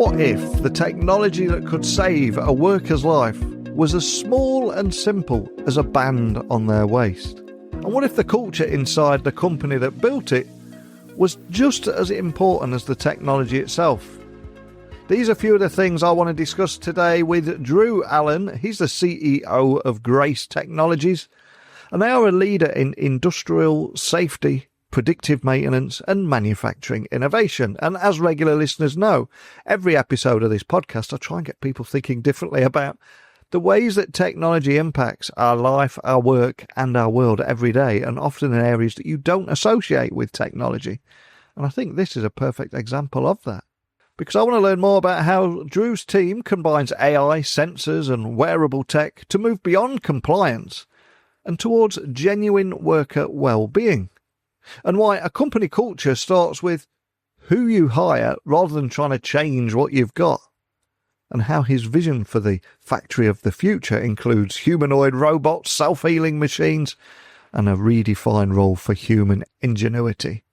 What if the technology that could save a worker's life was as small and simple as a band on their waist? And what if the culture inside the company that built it was just as important as the technology itself? These are a few of the things I want to discuss today with Drew Allen. He's the CEO of Grace Technologies, and they are a leader in industrial safety, predictive maintenance and manufacturing innovation. And as regular listeners know, every episode of this podcast, I try and get people thinking differently about the ways that technology impacts our life, our work and our world every day, and often in areas that you don't associate with technology. And I think this is a perfect example of that. Because I want to learn more about how Drew's team combines AI, sensors and wearable tech to move beyond compliance and towards genuine worker well-being. And why a company culture starts with who you hire rather than trying to change what you've got. And how his vision for the factory of the future includes humanoid robots, self-healing machines, and a redefined role for human ingenuity.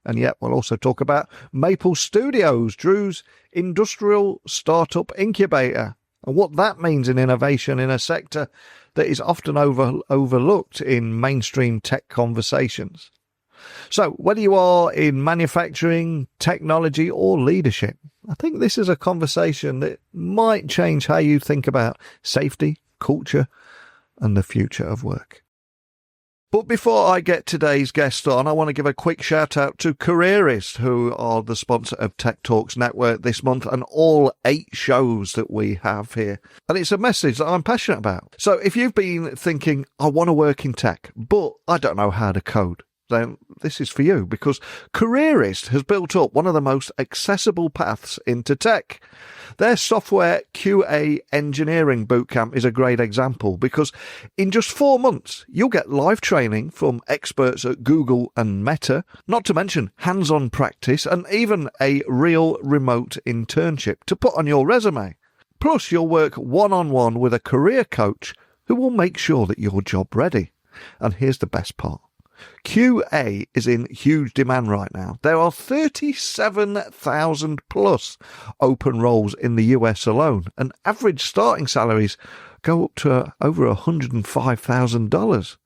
And yet we'll also talk about Maple Studios, Drew's industrial startup incubator, and what that means in innovation in a sector that is often overlooked in mainstream tech conversations. So whether you are in manufacturing, technology or leadership, I think this is a conversation that might change how you think about safety, culture and the future of work. But before I get today's guest on, I want to give a quick shout out to Careerist, who are the sponsor of Tech Talks Network this month and all 8 shows that we have here. And it's a message that I'm passionate about. So if you've been thinking, I want to work in tech, but I don't know how to code, then this is for you, because Careerist has built up one of the most accessible paths into tech. Their software QA engineering bootcamp is a great example, because in just 4 months, you'll get live training from experts at Google and Meta, not to mention hands-on practice and even a real remote internship to put on your resume. Plus, you'll work one-on-one with a career coach who will make sure that you're job ready. And here's the best part. QA is in huge demand right now. There are 37,000 plus open roles in the US alone, and average starting salaries go up to over $105,000.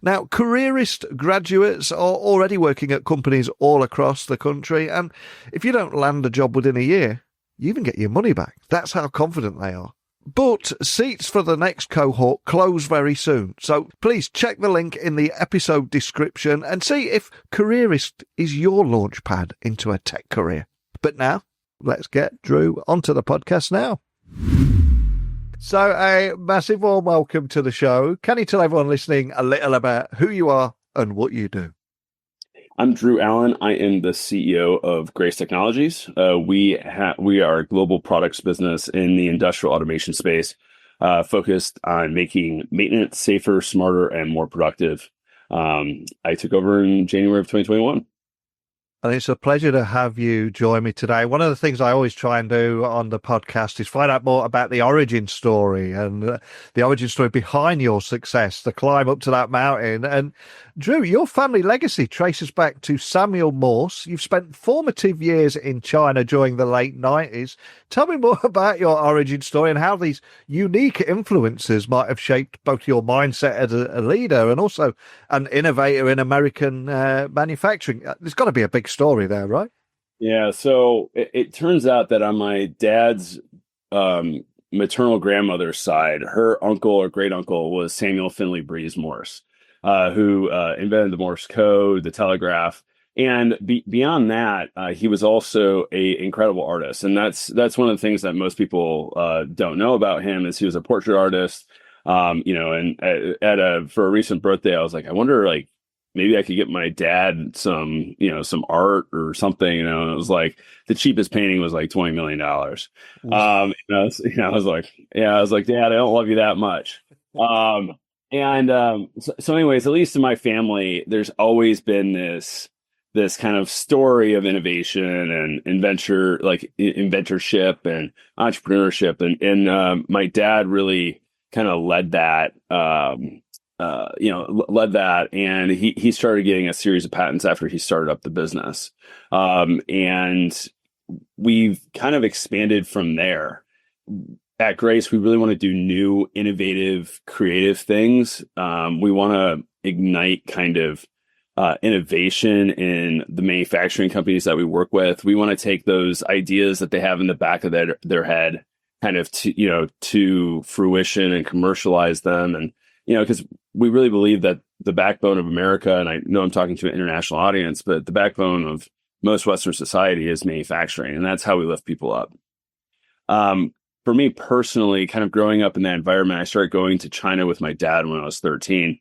Now, Careerist graduates are already working at companies all across the country, and if you don't land a job within a year, you even get your money back. That's how confident they are. But seats for the next cohort close very soon, so please check the link in the episode description and see if Careerist is your launch pad into a tech career. But now, let's get Drew onto the podcast now. So a massive warm welcome to the show. Can you tell everyone listening a little about who you are and what you do? I'm Drew Allen. I am the CEO of Grace Technologies. We are a global products business in the industrial automation space, focused on making maintenance safer, smarter, and more productive. I took over in January of 2021. And it's a pleasure to have you join me today. One of the things I always try and do on the podcast is find out more about the origin story and the origin story behind your success, the climb up to that mountain. And Drew, your family legacy traces back to Samuel Morse. You've spent formative years in China during the late 90s. Tell me more about your origin story and how these unique influences might have shaped both your mindset as a leader and also an innovator in American manufacturing. There's got to be a big story there, right? Yeah. So it turns out that on my dad's maternal grandmother's side, her uncle or great uncle was Samuel Finley Breeze Morse, who invented the Morse code, the telegraph. And beyond that, he was also a incredible artist. And that's one of the things that most people don't know about him is he was a portrait artist. And for a recent birthday, I was like, I wonder, like, maybe I could get my dad some art or something, and it was like the cheapest painting was like $20 million. I was like, Dad, I don't love you that much. So anyways, at least in my family, there's always been this kind of story of innovation and inventorship and entrepreneurship. And my dad really kind of led that, and he started getting a series of patents after he started up the business. And we've kind of expanded from there. At Grace, we really want to do new, innovative, creative things. We want to ignite kind of innovation in the manufacturing companies that we work with. We want to take those ideas that they have in the back of their head kind of to fruition and commercialize them. And, because we really believe that the backbone of America, and I know I'm talking to an international audience, but the backbone of most Western society is manufacturing, and that's how we lift people up. For me personally, kind of growing up in that environment, I started going to China with my dad when I was 13.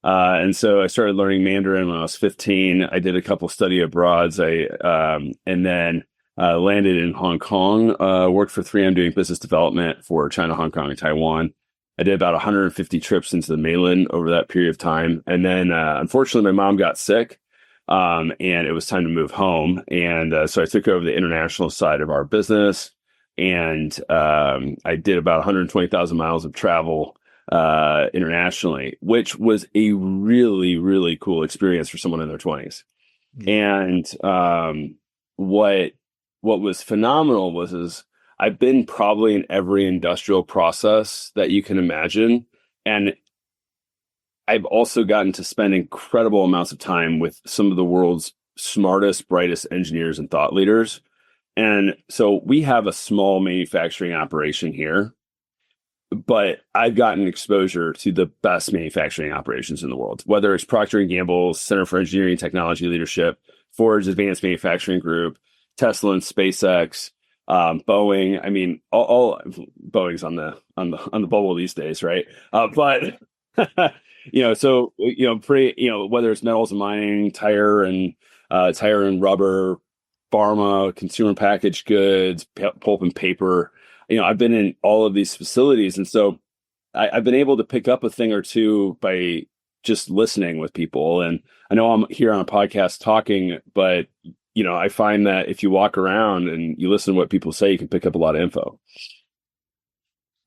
And so I started learning Mandarin when I was 15. I did a couple study abroads. And then landed in Hong Kong, worked for 3M doing business development for China, Hong Kong, and Taiwan. I did about 150 trips into the mainland over that period of time. And then, unfortunately, my mom got sick, and it was time to move home. And so I took over the international side of our business, and I did about 120,000 miles of travel internationally, which was a really, really cool experience for someone in their 20s. And what was phenomenal is I've been probably in every industrial process that you can imagine. And I've also gotten to spend incredible amounts of time with some of the world's smartest, brightest engineers and thought leaders. And so we have a small manufacturing operation here, but I've gotten exposure to the best manufacturing operations in the world, whether it's Procter & Gamble's Center for Engineering and Technology Leadership, Ford's Advanced Manufacturing Group, Tesla and SpaceX, Boeing. I mean, all Boeing's on the bubble these days, right? But so pretty, whether it's metals and mining, tire and rubber, pharma, consumer packaged goods, pulp and paper. I've been in all of these facilities, and so I've been able to pick up a thing or two by just listening with people. And I know I'm here on a podcast talking, but I find that if you walk around and you listen to what people say, you can pick up a lot of info.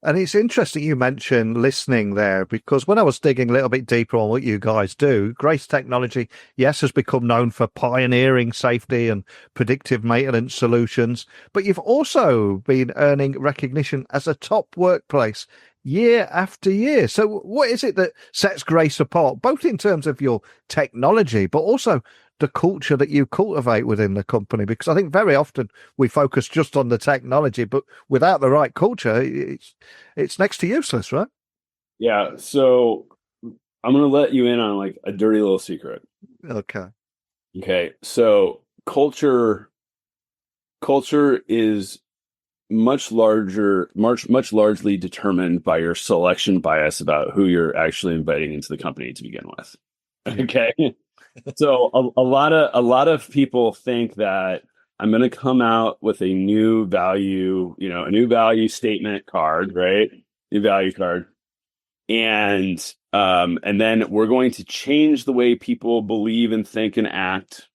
And it's interesting you mentioned listening there, because when I was digging a little bit deeper on what you guys do, Grace Technology, yes, has become known for pioneering safety and predictive maintenance solutions, but you've also been earning recognition as a top workplace year after year. So what is it that sets Grace apart, both in terms of your technology, but also the culture that you cultivate within the company? Because I think very often we focus just on the technology, but without the right culture, it's next to useless, right? Yeah. So I'm going to let you in on like a dirty little secret. Okay. So culture is much largely determined by your selection bias about who you're actually inviting into the company to begin with. Okay. So a lot of people think that I'm going to come out with a new value, a new value statement card, right? New value card. And then we're going to change the way people believe and think and act.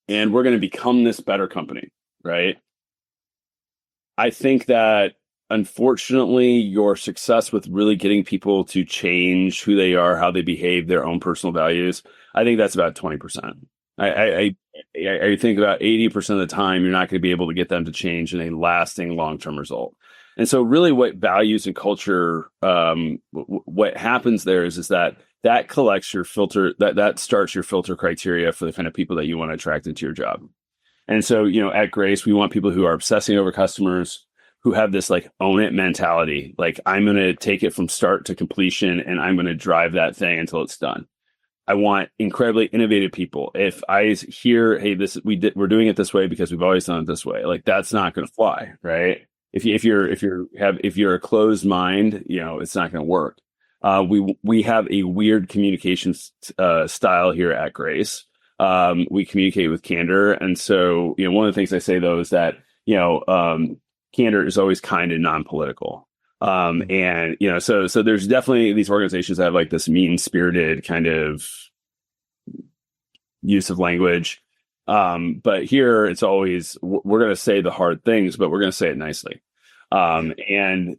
And we're going to become this better company, right? I think that unfortunately, your success with really getting people to change who they are, how they behave, their own personal values, I think that's about 20%. I think about 80% of the time, you're not going to be able to get them to change in a lasting long-term result. And so really what values and culture, what happens there is that collects your filter, that starts your filter criteria for the kind of people that you want to attract into your job. And so, at Grace, we want people who are obsessing over customers, who have this like own it mentality. Like, I'm going to take it from start to completion and I'm going to drive that thing until it's done. I want incredibly innovative people. If I hear, hey, we're doing it this way because we've always done it this way, like that's not going to fly, right? If you're a closed mind, it's not going to work. We have a weird communication style here at Grace. We communicate with candor. And so, one of the things I say though is that, candor is always kind and non-political. And, so there's definitely these organizations that have like this mean-spirited kind of use of language. But here it's always, we're going to say the hard things, but we're going to say it nicely. And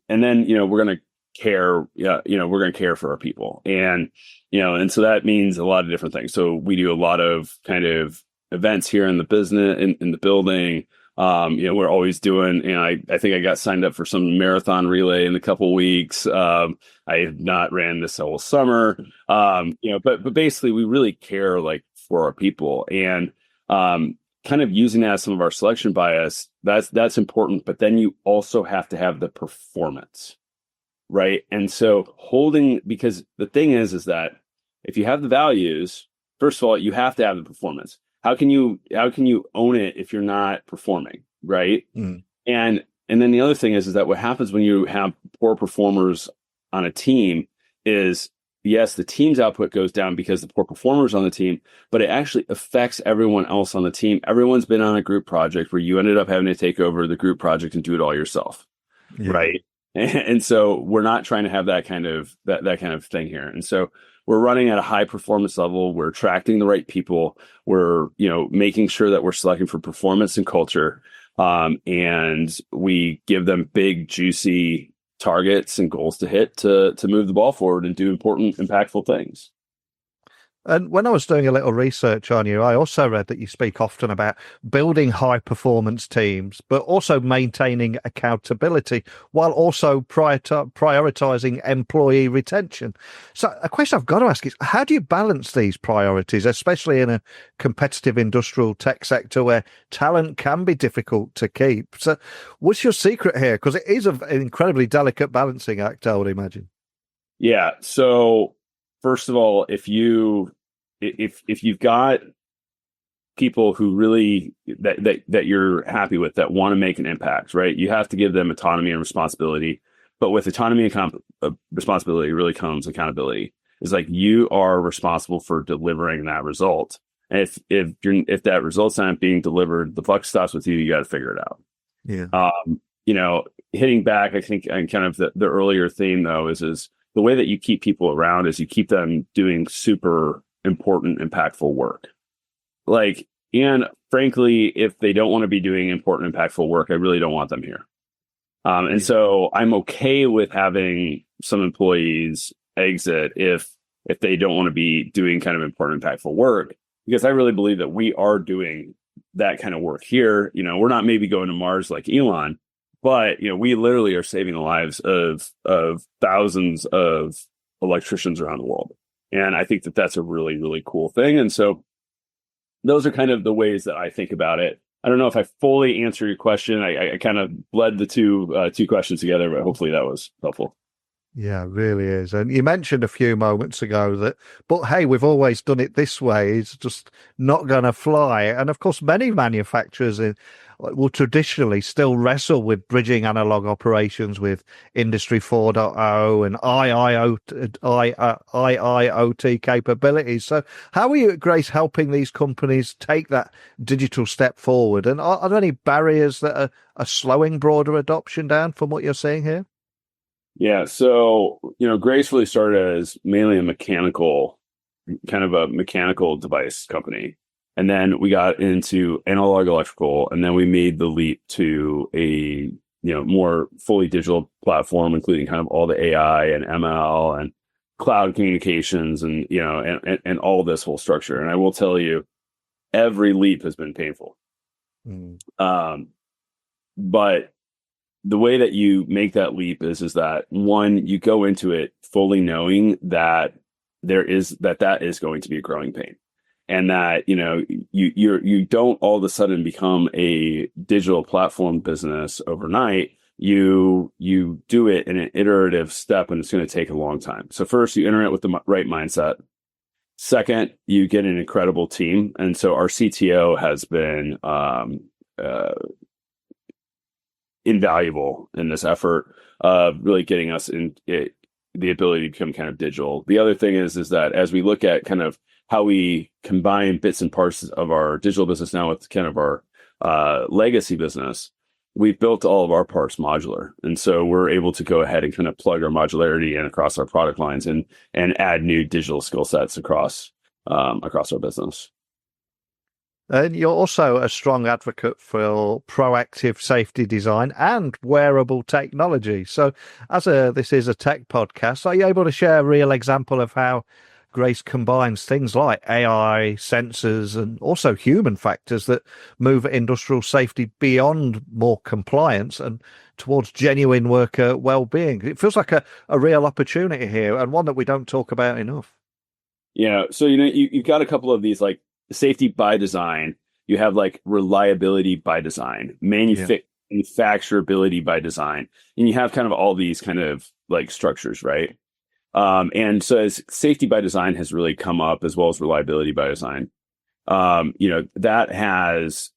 then, we're going to care, we're going to care for our people. And so that means a lot of different things. So we do a lot of kind of events here in the business, in the building, We're always doing, I think I got signed up for some marathon relay in a couple weeks. I have not ran this whole summer. But basically we really care like for our people, and kind of using that as some of our selection bias, that's important. But then you also have to have the performance, right? And so because the thing is that if you have the values, first of all, you have to have the performance. How can you own it if you're not performing, right? Mm. And then the other thing is that what happens when you have poor performers on a team is, yes, the team's output goes down because the poor performers on the team, but it actually affects everyone else on the team. Everyone's been on a group project where you ended up having to take over the group project and do it all yourself, right? And so we're not trying to have that kind of thing here. And so we're running at a high performance level. We're attracting the right people. We're, making sure that we're selecting for performance and culture. And we give them big, juicy targets and goals to hit to move the ball forward and do important, impactful things. And when I was doing a little research on you, I also read that you speak often about building high performance teams, but also maintaining accountability while also prioritizing employee retention. So a question I've got to ask is, how do you balance these priorities, especially in a competitive industrial tech sector where talent can be difficult to keep? So what's your secret here? Because it is an incredibly delicate balancing act, I would imagine. Yeah. So first of all, if you've got people who really that you're happy with, that want to make an impact, right? You have to give them autonomy and responsibility. But with autonomy and responsibility really comes accountability. It's like you are responsible for delivering that result. And if that result's not being delivered, the buck stops with you. You got to figure it out. Yeah. Hitting back, I think, and kind of the earlier theme though is the way that you keep people around is you keep them doing super important, impactful work. And frankly, if they don't want to be doing important, impactful work, I really don't want them here. And so I'm okay with having some employees exit if they don't want to be doing kind of important, impactful work, because I really believe that we are doing that kind of work here. We're not maybe going to Mars like Elon, but we literally are saving the lives of thousands of electricians around the world. And I think that that's a really, really cool thing. And so those are kind of the ways that I think about it. I don't know if I fully answer your question. I kind of bled the two questions together, but hopefully that was helpful. Yeah, it really is. And you mentioned a few moments ago but hey, we've always done it this way. It's just not going to fly. And of course, many manufacturers will traditionally still wrestle with bridging analog operations with Industry 4.0 and IIoT capabilities. So how are you at Grace helping these companies take that digital step forward? And are there any barriers that are slowing broader adoption down from what you're seeing here? Yeah. So, Grace really started as mainly a mechanical device company. And then we got into analog electrical, and then we made the leap to a, more fully digital platform, including kind of all the AI and ML and cloud communications and, and all this whole structure. And I will tell you, every leap has been painful. But the way that you make that leap is that one, you go into it fully knowing that that is going to be a growing pain, and that you don't all of a sudden become a digital platform business overnight. You do it in an iterative step, and it's going to take a long time. So first, you enter it with the right mindset. Second, you get an incredible team, and so our CTO has been invaluable in this effort of really getting us in the ability to become kind of digital. The other thing is that as we look at kind of how we combine bits and parts of our digital business now with kind of our legacy business, we've built all of our parts modular. And so we're able to go ahead and kind of plug our modularity in across our product lines and add new digital skill sets across our business. And you're also a strong advocate for proactive safety design and wearable technology. So this is a tech podcast, are you able to share a real example of how Grace combines things like AI, sensors, and also human factors that move industrial safety beyond more compliance and towards genuine worker well-being. It feels like a real opportunity here, and one that we don't talk about enough. Yeah. So, you've got a couple of these, like safety by design. You have like reliability by design, manufacturability by design, and you have kind of all these kind of like structures, right? And so as safety by design has really come up, as well as reliability by design, that has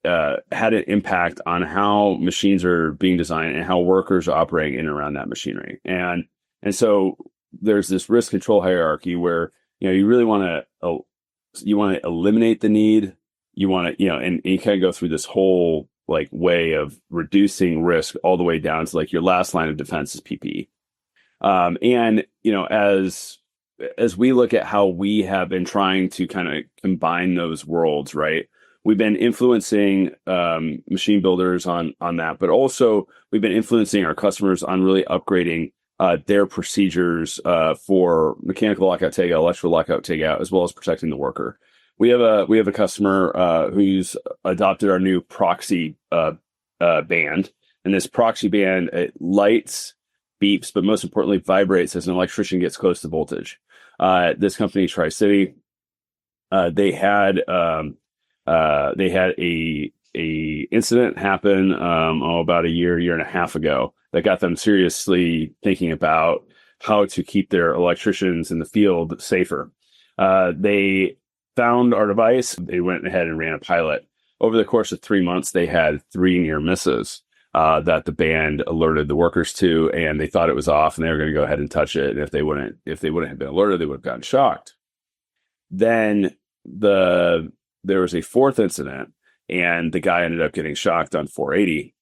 had an impact on how machines are being designed and how workers are operating in and around that machinery. And so there's this risk control hierarchy where, you really want to eliminate the need. You want to, and you kind of go through this whole like way of reducing risk all the way down to like your last line of defense is PPE. And as we look at how we have been trying to kind of combine those worlds, right? We've been influencing machine builders on that, but also we've been influencing our customers on really upgrading their procedures for mechanical lockout takeout, electrical lockout takeout, as well as protecting the worker. We have a customer who's adopted our new proxy band, and this proxy band, it lights, beeps, but most importantly vibrates as an electrician gets close to voltage. This company, TriCity, they had a incident happen about a year and a half ago that got them seriously thinking about how to keep their electricians in the field safer. They found our device. They went ahead and ran a pilot. Over the course of 3 months, they had 3 near misses that the band alerted the workers to, and they thought it was off, and they were going to go ahead and touch it. And if they wouldn't have been alerted, they would have gotten shocked. Then there was a 4th incident, and the guy ended up getting shocked on 480.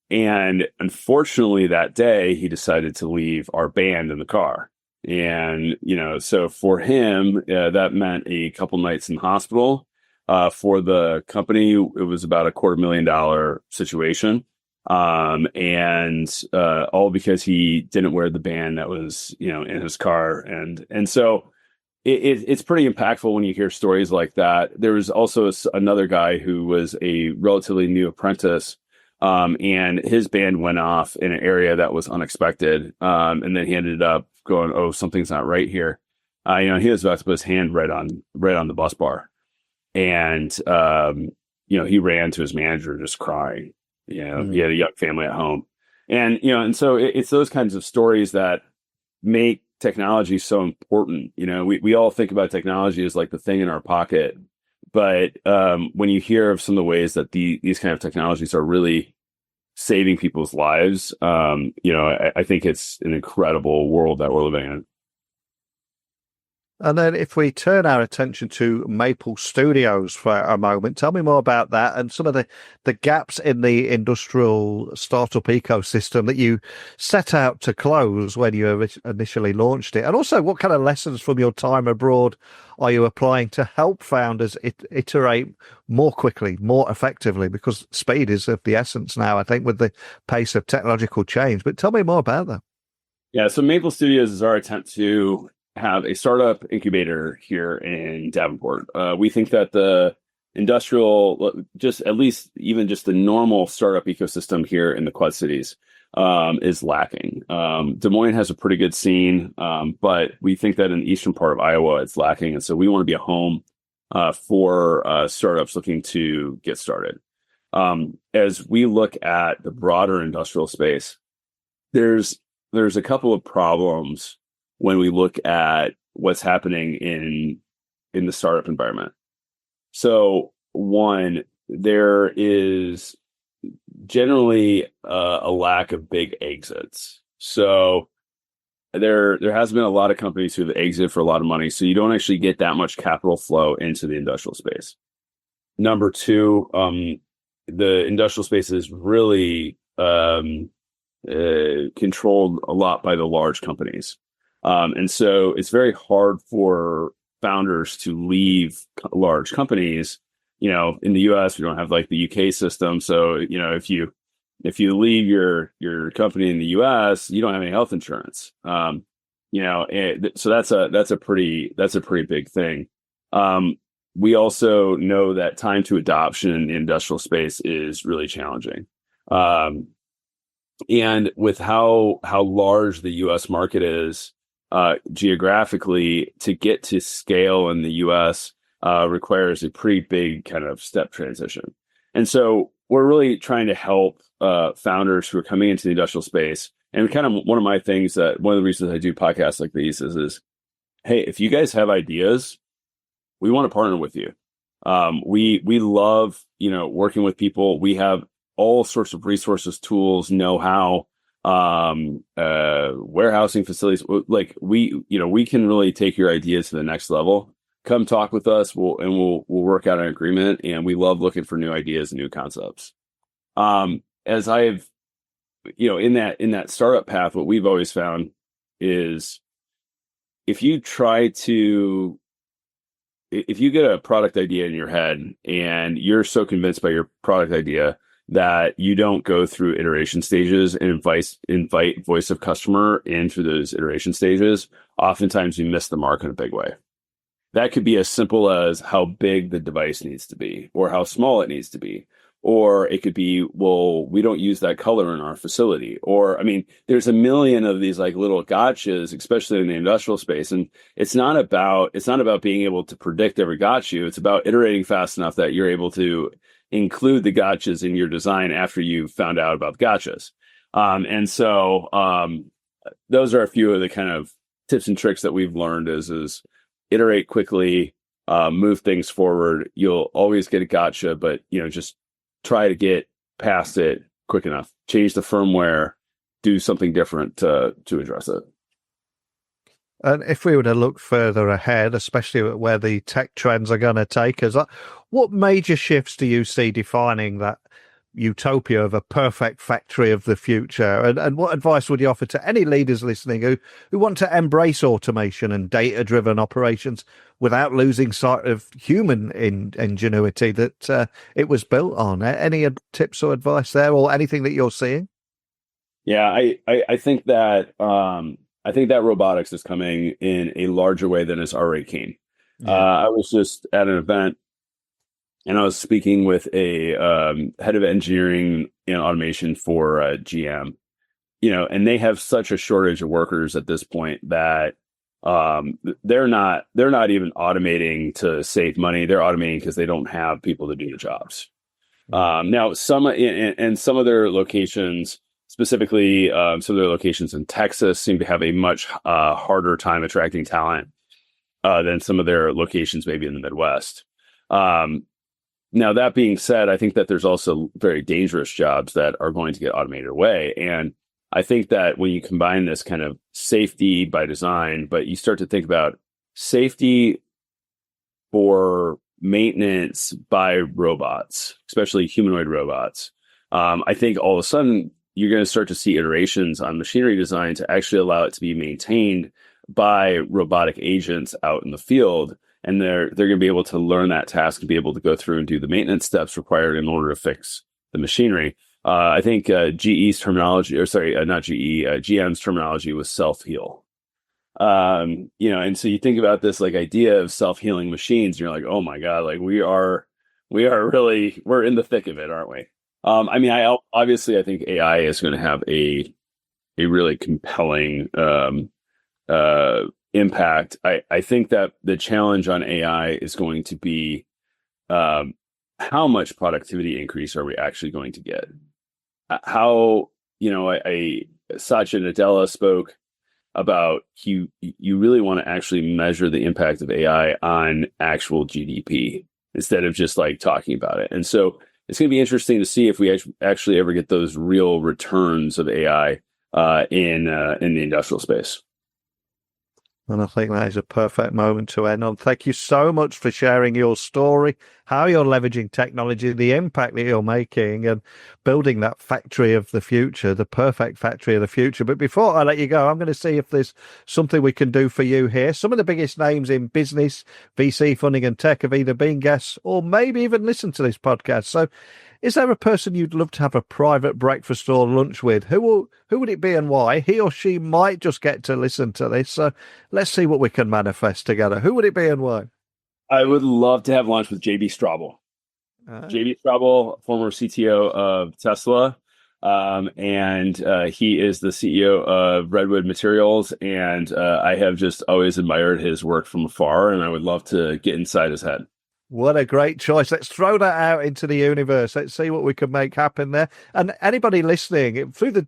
And unfortunately, that day he decided to leave our band in the car. And so for him, that meant a couple nights in the hospital. For the company, it was about a $250,000 situation. And all because he didn't wear the band that was, in his car. And so it's pretty impactful when you hear stories like that. There was also another guy who was a relatively new apprentice, and his band went off in an area that was unexpected. And then he ended up going, "Oh, something's not right here." He was about to put his hand right on the bus bar. And, he ran to his manager just crying. He had a young family at home. And so it's those kinds of stories that make technology so important. We all think about technology as like the thing in our pocket. But when you hear of some of the ways that these kind of technologies are really saving people's lives, I think it's an incredible world that we're living in. And then if we turn our attention to Maple Studios for a moment, tell me more about that and some of the gaps in the industrial startup ecosystem that you set out to close when you initially launched it. And also, what kind of lessons from your time abroad are you applying to help founders iterate more quickly, more effectively? Because speed is of the essence now, I think, with the pace of technological change. But tell me more about that. Yeah, so Maple Studios is our attempt to have a startup incubator here in Davenport. We think that the industrial, even just the normal startup ecosystem here in the Quad Cities is lacking. Des Moines has a pretty good scene, but we think that in the eastern part of Iowa, it's lacking. And so we want to be a home for startups looking to get started. As we look at the broader industrial space, there's a couple of problems when we look at what's happening in the startup environment. So one, there is generally a lack of big exits. So there has been a lot of companies who have exited for a lot of money. So you don't actually get that much capital flow into the industrial space. Number two, the industrial space is really controlled a lot by the large companies. And so it's very hard for founders to leave large companies. In the US, we don't have like the UK system. So, if you leave your company in the US, you don't have any health insurance. So that's a pretty big thing. We also know that time to adoption in the industrial space is really challenging. And with how large the U.S. market is geographically, to get to scale in the U.S. Requires a pretty big kind of step transition. And so we're really trying to help founders who are coming into the industrial space. And kind of one of my things that one of the reasons I do podcasts like these is hey, if you guys have ideas, we want to partner with you. We love, working with people. We have all sorts of resources, tools, know-how, warehousing facilities. Like we can really take your ideas to the next level. Come talk with us. We'll work out an agreement. And we love looking for new ideas and new concepts. As I've, in that startup path, what we've always found is if you get a product idea in your head and you're so convinced by your product idea that you don't go through iteration stages and invite voice of customer into those iteration stages, oftentimes you miss the mark in a big way. That could be as simple as how big the device needs to be or how small it needs to be. Or it could be, well, we don't use that color in our facility. Or, there's a million of these like little gotchas, especially in the industrial space. And it's not about being able to predict every gotcha. It's about iterating fast enough that you're able to include the gotchas in your design after you've found out about the gotchas. And so those are a few of the kind of tips and tricks that we've learned is iterate quickly, move things forward. You'll always get a gotcha, but just try to get past it quick enough, change the firmware, do something different to address it. And if we were to look further ahead, especially where the tech trends are going to take us, what major shifts do you see defining that utopia of a perfect factory of the future? And what advice would you offer to any leaders listening who want to embrace automation and data-driven operations without losing sight of human ingenuity that it was built on? Any tips or advice there, or anything that you're seeing? Yeah, I think that robotics is coming in a larger way than it's already came. Yeah. I was just at an event and I was speaking with a head of engineering and automation for GM, and they have such a shortage of workers at this point that they're not even automating to save money. They're automating because they don't have people to do the jobs. Now, some of their locations, specifically some of their locations in Texas, seem to have a much harder time attracting talent than some of their locations maybe in the Midwest. Now, that being said, I think that there's also very dangerous jobs that are going to get automated away. And I think that when you combine this kind of safety by design, but you start to think about safety for maintenance by robots, especially humanoid robots, I think all of a sudden you're going to start to see iterations on machinery design to actually allow it to be maintained by robotic agents out in the field. And they're going to be able to learn that task and be able to go through and do the maintenance steps required in order to fix the machinery. I think GM's terminology was self-heal. And so you think about this like idea of self-healing machines, and you're like, oh my God, like we're in the thick of it, aren't we? I think AI is going to have a really compelling impact. I think that the challenge on AI is going to be how much productivity increase are we actually going to get? Satya Nadella spoke about you really want to actually measure the impact of AI on actual GDP instead of just like talking about it. And so it's going to be interesting to see if we actually ever get those real returns of AI in the industrial space. And I think that is a perfect moment to end on. Thank you so much for sharing your story, how you're leveraging technology, the impact that you're making, and building that factory of the future, the perfect factory of the future. But before I let you go, I'm going to see if there's something we can do for you here. Some of the biggest names in business, VC funding and tech have either been guests or maybe even listened to this podcast. So Is there a person you'd love to have a private breakfast or lunch with? Who would it be and why? He or she might just get to listen to this. So let's see what we can manifest together. Who would it be and why? I would love to have lunch with JB Straubel. JB Straubel, former CTO of Tesla. And he is the CEO of Redwood Materials. And I have just always admired his work from afar. And I would love to get inside his head. What a great choice. Let's throw that out into the universe. Let's see what we can make happen there. And anybody listening, through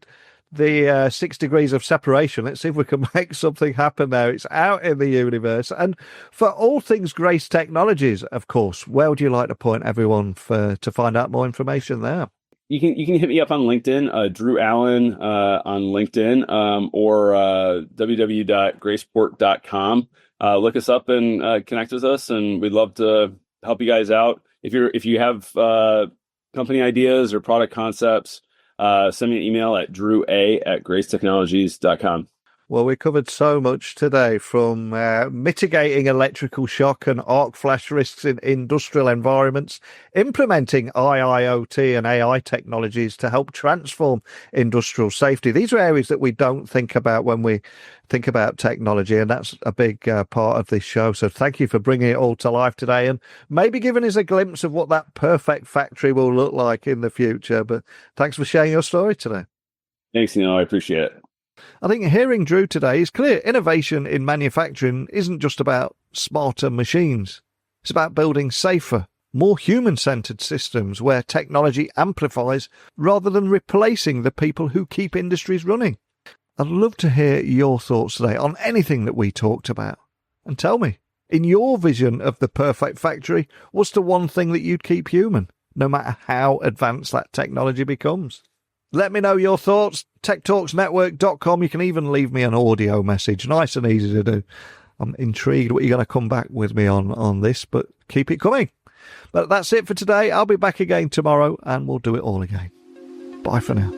the 6 degrees of separation, let's see if we can make something happen there. It's out in the universe. And for all things Grace Technologies, of course, where would you like to point everyone to find out more information there? You can hit me up on LinkedIn, Drew Allen on LinkedIn, or www.graceport.com. Look us up and connect with us, and we'd love to help you guys out. If you have company ideas or product concepts, send me an email at drewa@gracetechnologies.com. Well, we covered so much today, from mitigating electrical shock and arc flash risks in industrial environments, implementing IIoT and AI technologies to help transform industrial safety. These are areas that we don't think about when we think about technology, and that's a big part of this show. So thank you for bringing it all to life today, and maybe giving us a glimpse of what that perfect factory will look like in the future. But thanks for sharing your story today. Thanks, Neil. I appreciate it. I think hearing Drew today is clear. Innovation in manufacturing isn't just about smarter machines. It's about building safer, more human-centered systems where technology amplifies rather than replacing the people who keep industries running. I'd love to hear your thoughts today on anything that we talked about. And tell me, in your vision of the perfect factory, what's the one thing that you'd keep human, no matter how advanced that technology becomes? Let me know your thoughts. techtalksnetwork.com. You can even leave me an audio message. Nice and easy to do. I'm intrigued what you're going to come back with me on this, but keep it coming. But that's it for today. I'll be back again tomorrow, and we'll do it all again. Bye for now.